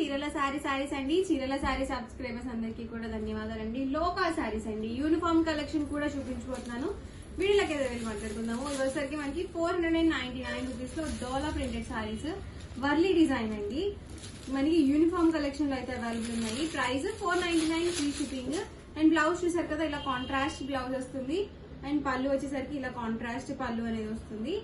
చీరల సారీస్ అండి. చీరల సారీ సబ్స్క్రైబర్స్ అందరికీ కూడా ధన్యవాదాలండి. లోకల్ సారీస్ అండి, యూనిఫామ్ కలెక్షన్ కూడా చూపించుకుంటున్నాను. వీడియోలకి ఏదో వెళ్ళి మాట్లాడుకుందాము. ఇవసరికి మనకి 499 రూపీస్ లో డోలా ప్రింటెడ్ సారీస్ వర్లీ డిజైన్ అండి. మనకి యూనిఫామ్ కలెక్షన్ లో అయితే అవైలబుల్ ఉన్నాయి. Price 499 free shipping. And blouse చూసారు కదా, ఇలా కాంట్రాస్ట్ బ్లౌజ్ వస్తుంది. అండ్ పళ్ళు వచ్చేసరికి ఇలా కాంట్రాస్ట్ పళ్ళు అనేది వస్తుంది.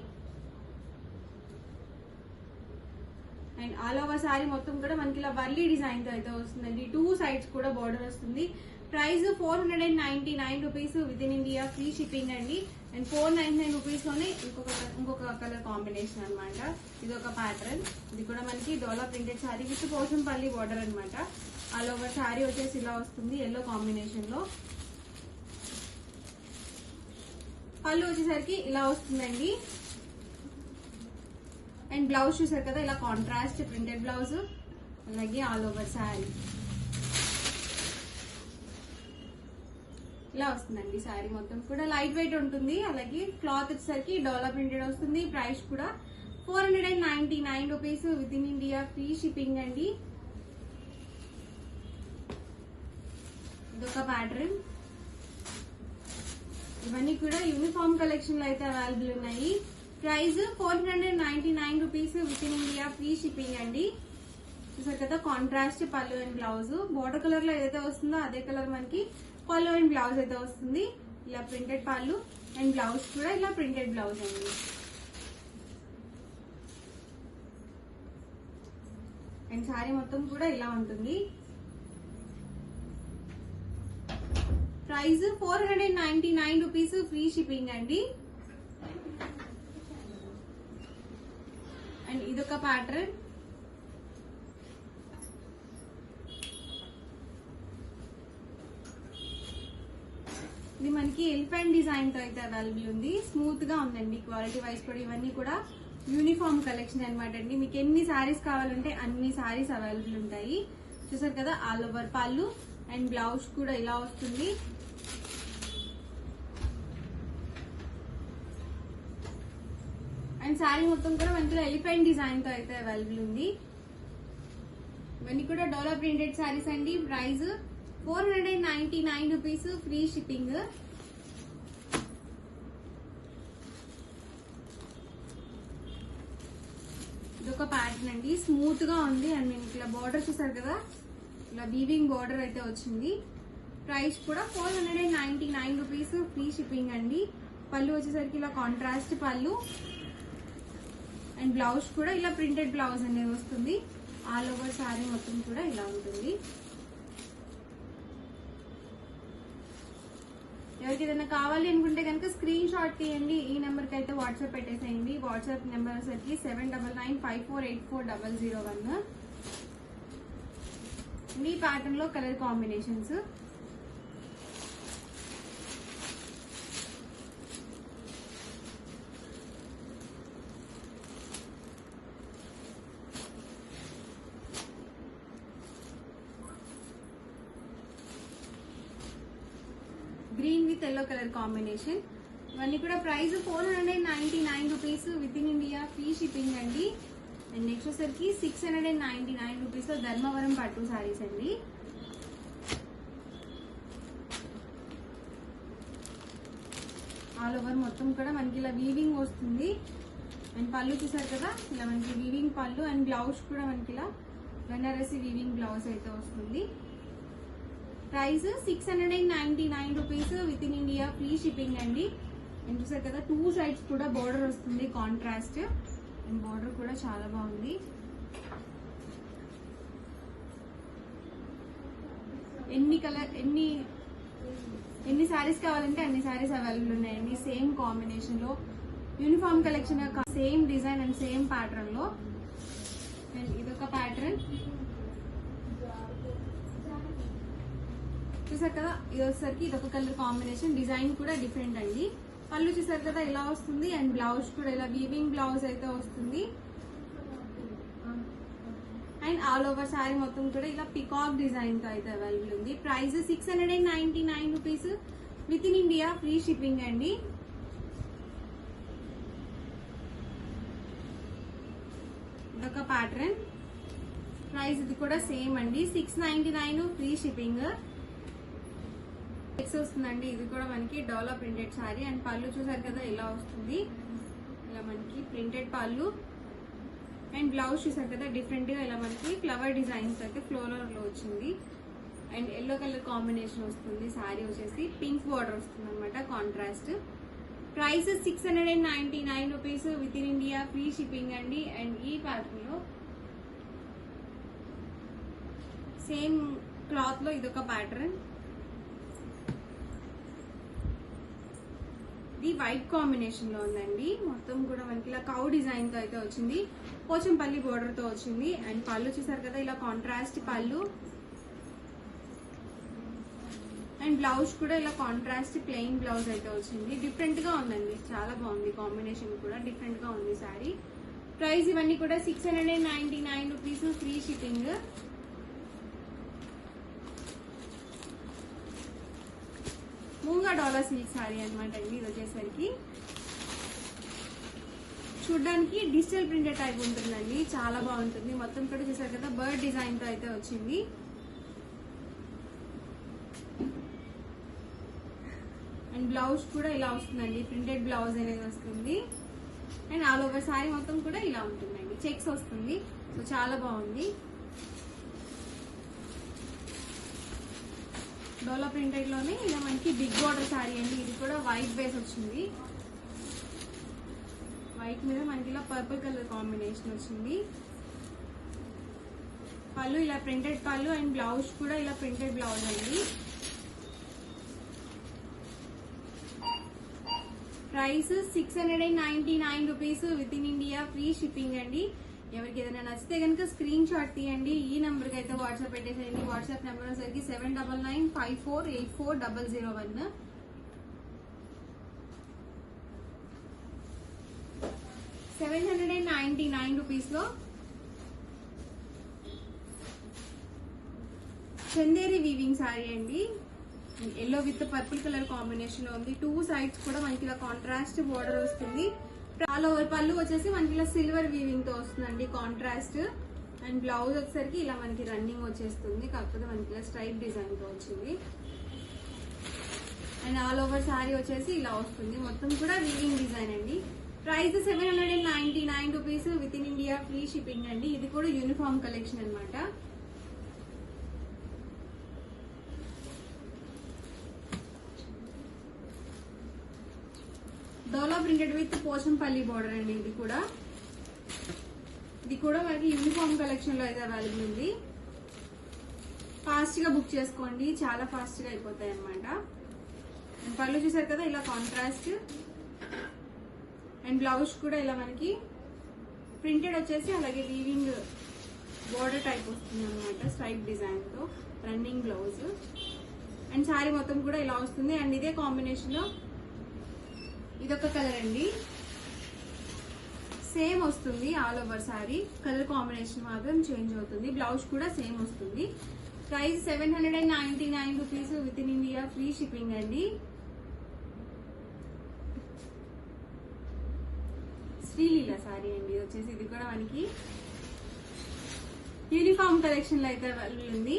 అండ్ ఆల్ ఓవర్ సారీ మొత్తం కూడా మనకి ఇలా వర్లీ డిజైన్ తో అయితే వస్తుందండి. 2 సైడ్స్ కూడా బార్డర్ వస్తుంది. Price 499 rupees with in India, free shipping అండి. అండ్ 499 రూపీస్ లోనే ఇంకొక కలర్ కాంబినేషన్ అనమాట. ఇది ఒక ప్యాటర్న్. ఇది కూడా మనకి డోలా printed sari with Pochampally border అనమాట. ఆల్ ఓవర్ సారీ వచ్చేసి ఇలా వస్తుంది ఎల్లో కాంబినేషన్ లో. పళ్ళు వచ్చేసరికి ఇలా వస్తుందండి. అండ్ బ్లౌజ్ చూసారు కదా, ఇలా కాంట్రాస్ట్ ప్రింటెడ్ బ్లౌజ్, అలాగే ఆల్ ఓవర్ శారీ ఇలా వస్తుందండి. శారీ మొత్తం కూడా లైట్ వెయిట్ ఉంటుంది. అలాగే క్లాత్ వచ్చేసరికి డోలా ప్రింటెడ్ వస్తుంది. ప్రైస్ కూడా 499 rupees with in India, free shipping అండి. ఇదొక ప్యాటర్న్. ఇవన్నీ కూడా యూనిఫామ్ కలెక్షన్ లో అయితే అవైలబుల్ ఉన్నాయి. Price 499 rupees with in India, free shipping అండి. చూసారు కదా, కాంట్రాస్ట్ పళ్ళు అండ్ బ్లౌజ్. బోర్డర్ కలర్ లో ఏదైతే వస్తుందో అదే కలర్ మనకి పళ్ళు అండ్ బ్లౌజ్ అయితే వస్తుంది. ఇలా ప్రింటెడ్ పళ్ళు అండ్ బ్లౌజ్ కూడా ఇలా ప్రింటెడ్ బ్లౌజ్ అండి. అండ్ సారీ మొత్తం కూడా ఇలా ఉంటుంది. ప్రైస్ 499 రూపీస్, ఫ్రీ షిప్పింగ్ అండి. అండ్ ఇదొక ప్యాటర్న్. ఇది మనకి ఎలిఫెంట్ డిజైన్ తో అయితే అవైలబుల్ ఉంది. స్మూత్ గా ఉందండి. క్వాలిటీ వైజ్ కూడా ఇవన్నీ కూడా యూనిఫామ్ కలెక్షన్ అనమాట అండి. మీకు ఎన్ని సారీస్ కావాలంటే అన్ని సారీస్ అవైలబుల్ ఉంటాయి. చూసారు కదా, ఆల్ ఓవర్ పళ్ళు అండ్ బ్లౌజ్ కూడా ఇలా వస్తుంది. అండ్ శారీ మొత్తం కూడా మనకి ఎలిఫెంట్ డిజైన్ తో అయితే అవైలబుల్ ఉంది. ఇవన్నీ కూడా డోలా ప్రింటెడ్ శారీస్ అండి. Price 499 rupees, free shipping. ఇదొక ప్యాటర్న్ అండి. స్మూత్ గా ఉంది. అండ్ మీకు ఇలా బార్డర్ చూసారు కదా, ఇలా వీవింగ్ బార్డర్ అయితే వచ్చింది. ప్రైస్ కూడా 499 రూపీస్, ఫ్రీ షిప్పింగ్ అండి. పళ్ళు వచ్చేసరికి ఇలా కాంట్రాస్ట్ పళ్ళు అండ్ బ్లౌజ్ కూడా ఇలా ప్రింటెడ్ బ్లౌజ్ అనేది వస్తుంది. ఆల్ ఓవర్ శారీ మొత్తం కూడా ఇలా ఉంటుంది. ఎవరికి ఏదైనా కావాలి అనుకుంటే కనుక స్క్రీన్ షాట్ తీయండి. ఈ నెంబర్ కి అయితే వాట్సాప్ పెట్టేసేయండి. వాట్సాప్ నెంబర్ వచ్చేసరికి 7995484001. ఈ ప్యాటర్న్ లో colour combinations. Green with yellow colour combination. ఇవన్నీ కూడా price 499 rupees with in India, free shipping అండి. అండ్ నెక్స్ట్ వచ్చేసరికి 699 రూపీస్ లో ధర్మవరం పట్టు సారీస్ అండి. ఆల్ ఓవర్ మొత్తం కూడా మనకి ఇలా వీవింగ్ వస్తుంది. అండ్ పళ్ళు చూసారు కదా, ఇలా మనకి వీవింగ్ పళ్ళు అండ్ బ్లౌజ్ కూడా మనకి ఇలా బెనారసి వీవింగ్ బ్లౌజ్ అయితే వస్తుంది. Price 699 rupees with in India, free shipping అండి. అండ్ చూసారు కదా, 2 సైడ్స్ కూడా బోర్డర్ వస్తుంది కాంట్రాస్ట్. అండ్ బోర్డర్ కూడా చాలా బాగుంది. ఎన్ని సారీస్ కావాలంటే అన్ని సారీస్ అవైలబుల్ ఉన్నాయండి. సేమ్ కాంబినేషన్ లో uniform collection, same design and same pattern లో. అండ్ ఇదొక ప్యాటర్న్. చూసారు కదా, ఇది వచ్చేసరికి ఇదొక కలర్ కాంబినేషన్. డిజైన్ కూడా డిఫరెంట్ అండి. పళ్ళు చూసారు కదా ఇలా వస్తుంది. అండ్ బ్లౌజ్ కూడా ఇలా వీవింగ్ బ్లౌజ్ అయితే వస్తుంది. అండ్ ఆల్ ఓవర్ శారీ మొత్తం కూడా ఇలా పికాక్ డిజైన్ తో అయితే అవైలబుల్ ఉంది. Price 699 rupees with in India, free shipping అండి. ఇదొక ప్యాటర్న్. ప్రైస్ ఇది కూడా సేమ్ అండి, 699 ఫ్రీ షిప్పింగ్. నెక్స్ట్ వస్తుందండి, ఇది కూడా మనకి డోలా ప్రింటెడ్ శారీ. అండ్ పళ్ళు చూసారు కదా ఇలా వస్తుంది, ఇలా మనకి ప్రింటెడ్ పళ్ళు. అండ్ బ్లౌజ్ చూసారు కదా డిఫరెంట్ గా ఇలా మనకి ఫ్లవర్ డిజైన్స్ అయితే ఫ్లోరల్ లో వచ్చింది. అండ్ ఎల్లో కలర్ కాంబినేషన్ వస్తుంది. శారీ వచ్చేసి పింక్ బార్డర్ వస్తుంది అనమాట, contrast. Price 699 rupees with in India, free shipping అండి. అండ్ ఈ ప్యాటర్న్ లో సేమ్ క్లాత్ లో ఇదొక ప్యాటర్న్, ఇది వైట్ కాంబినేషన్ లో ఉందండి. మొత్తం కూడా మనకి ఇలా కౌ డిజైన్ తో అయితే వచ్చింది, పోచంపల్లి బోర్డర్ తో వచ్చింది. అండ్ పళ్ళు చూసారు కదా ఇలా కాంట్రాస్ట్ పళ్ళు. అండ్ బ్లౌజ్ కూడా ఇలా కాంట్రాస్ట్ ప్లెయిన్ బ్లౌజ్ అయితే వచ్చింది. డిఫరెంట్ గా ఉందండి, చాలా బాగుంది కాంబినేషన్ కూడా, డిఫరెంట్ గా ఉంది శారీ. ప్రైస్ ఇవన్నీ కూడా 699 రూపీస్, ఫ్రీ షిప్పింగ్. మూంగా డోలా సిల్క్ శారీ అనమాట అండి. ఇది వచ్చేసరికి చూడ్డానికి డిజిటల్ ప్రింటెడ్ టైప్ ఉంటుందండి, చాలా బాగుంటుంది. మొత్తం కూడా చూసారు కదా బర్డ్ డిజైన్ తో అయితే వచ్చింది. అండ్ బ్లౌజ్ కూడా ఇలా వస్తుందండి, ప్రింటెడ్ బ్లౌజ్ అనేది వస్తుంది. అండ్ ఆల్ ఓవర్ శారీ మొత్తం కూడా ఇలా ఉంటుందండి, చెక్స్ వస్తుంది. సో చాలా బాగుంది. డోలా ప్రింటెడ్ లోనే ఇలా మనకి బిగ్ బార్డర్ శారీ అండి. ఇది కూడా వైట్ బేస్ వచ్చింది, వైట్ మీద మనకి ఇలా పర్పుల్ కలర్ కాంబినేషన్ వచ్చింది. పళ్ళు ఇలా ప్రింటెడ్ పళ్ళు. అండ్ బ్లౌజ్ కూడా ఇలా ప్రింటెడ్ బ్లౌజ్ అండి. Price 699 rupees with in India, free shipping అండి. ఎవరికి ఏదైనా నచ్చితే కనుక స్క్రీన్ షాట్ తీయండి, ఈ నెంబర్ కి అయితే వాట్సాప్ పెట్టేసేయండి. వాట్సాప్ నెంబర్ వచ్చేసరికి 7995484001. 799 రూపీస్ లో చందేరి వీవింగ్ శారీ అండి. Yellow with purple colour combination లో ఉంది. 2 సైడ్స్ కూడా మనకి ఇలా కాంట్రాస్ట్ బోర్డర్ వస్తుంది. ఆల్ ఓవర్ పళ్ళు వచ్చేసి మనకి ఇలా సిల్వర్ వీవింగ్ తో వస్తుందండి, కాంట్రాస్ట్. అండ్ బ్లౌజ్ వచ్చేసరికి ఇలా మనకి రన్నింగ్ వచ్చేస్తుంది, కాకపోతే మనకి ఇలా స్ట్రైప్ డిజైన్ తో వచ్చింది. అండ్ ఆల్ ఓవర్ శారీ వచ్చేసి ఇలా వస్తుంది, మొత్తం కూడా వీవింగ్ డిజైన్ అండి. Price 799 rupees with in India, free shipping అండి. ఇది కూడా యూనిఫామ్ కలెక్షన్ అనమాట. డోలా ప్రింటెడ్ విత్ పోచంపల్లి బోర్డర్ అండి. ఇది కూడా మనకి యూనిఫామ్ కలెక్షన్ లో అయితే అవైలబుల్ ఉంది. ఫాస్ట్ గా బుక్ చేసుకోండి, చాలా ఫాస్ట్ గా అయిపోతాయి అనమాట. పళ్ళు చూసారు కదా ఇలా కాంట్రాస్ట్. అండ్ బ్లౌజ్ కూడా ఇలా మనకి ప్రింటెడ్ వచ్చేసి అలాగే వీవింగ్ బోర్డర్ టైప్ వస్తుంది అనమాట, స్ట్రైప్ డిజైన్ తో రన్నింగ్ బ్లౌజ్. అండ్ శారీ మొత్తం కూడా ఇలా వస్తుంది. అండ్ ఇదే కాంబినేషన్ లో ఇదొక కలర్ అండి, సేమ్ వస్తుంది. All over sari colour combination మాత్రం చేంజ్ అవుతుంది. బ్లౌజ్ కూడా సేమ్ వస్తుంది. Price 799 rupees with in India, free shipping అండి. శ్రీలీల శారీ అండి వచ్చేసి, ఇది కూడా మనకి యూనిఫామ్ కలెక్షన్ లో అయితే అవైలబుల్ ఉంది.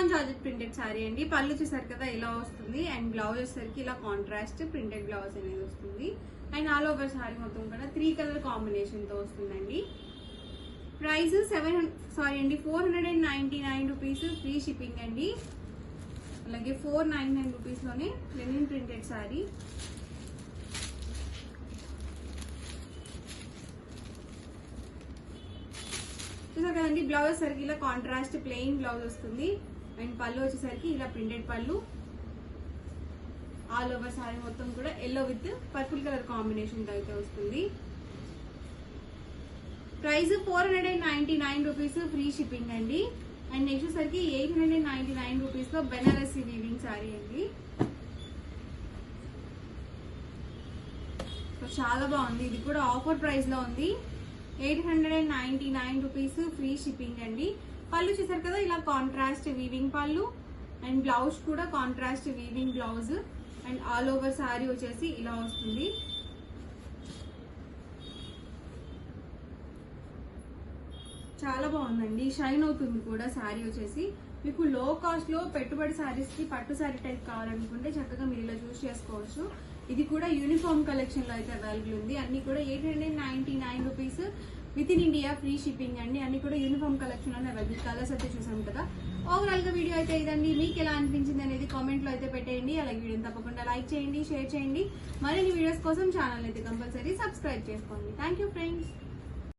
జార్జెట్ ప్రింటెడ్ శారీ అండి. పళ్ళు చూసారు కదా ఇలా వస్తుంది. అండ్ బ్లౌజ్ వచ్చేసరికి ఇలా కాంట్రాస్ట్ ప్రింటెడ్ బ్లౌజ్ అనేది వస్తుంది. అండ్ ఆల్ ఓవర్ శారీ మొత్తం కూడా 3 కలర్ కాంబినేషన్ తో వస్తుందండి. ప్రైస్ 499 రూపీస్, ఫ్రీ షిప్పింగ్ అండి. అలాగే 499 రూపీస్ లోనే లెనిన్ ప్రింటెడ్ శారీ. చూసారు కదండి, బ్లౌజ్ వచ్చేసరికి ఇలా కాంట్రాస్ట్ ప్లెయిన్ బ్లౌజ్ వస్తుంది. అండ్ పళ్ళు వచ్చేసరికి ఇలా ప్రింటెడ్ పళ్ళు. ఆల్ ఓవర్ శారీ మొత్తం కూడా yellow with purple colour combination తో అయితే వస్తుంది. ప్రైస్ 499 రూపీస్, ఫ్రీ షిప్పింగ్ అండి. అండ్ నెక్స్ట్ వచ్చేసరికి 899 రూపీస్ లో బెనారసి వీవింగ్ శారీ అండి. చాలా బాగుంది, ఇది కూడా ఆఫర్ ప్రైస్ లో ఉంది. 899 రూపీస్, ఫ్రీ షిప్పింగ్ అండి. పళ్ళు చూసారు కదా ఇలా కాంట్రాస్ట్ వీవింగ్ పళ్ళు. అండ్ బ్లౌజ్ కూడా contrast weaving blouse. And all over sari వచ్చేసి ఇలా వస్తుంది. చాలా బాగుందండి, షైన్ అవుతుంది కూడా. శారీ వచ్చేసి మీకు లో కాస్ట్ లో పెట్టుబడి శారీస్ కి పట్టు శారీ టైప్ కావాలనుకుంటే చక్కగా మీరు ఇలా చూస్ చేసుకోవచ్చు. ఇది కూడా యూనిఫామ్ కలెక్షన్ లో అయితే అవైలబుల్ ఉంది. అన్ని కూడా 899 rupees with in India, free shipping అండి. అన్ని కూడా యూనిఫామ్ కలెక్షన్ లోనే అవైలబుల్. కలర్స్ అయితే చూసాం కదా. ఓవరాల్ గా వీడియో అయితే ఇదండి. మీకు ఎలా అనిపించింది అనేది కామెంట్ లో అయితే పెట్టేయండి. అలాగే వీడియోని తప్పకుండా లైక్ చేయండి, షేర్ చేయండి. మరిన్ని వీడియోస్ కోసం ఛానల్ అయితే కంపల్సరీ సబ్స్క్రైబ్ చేసుకోండి. Thank you friends.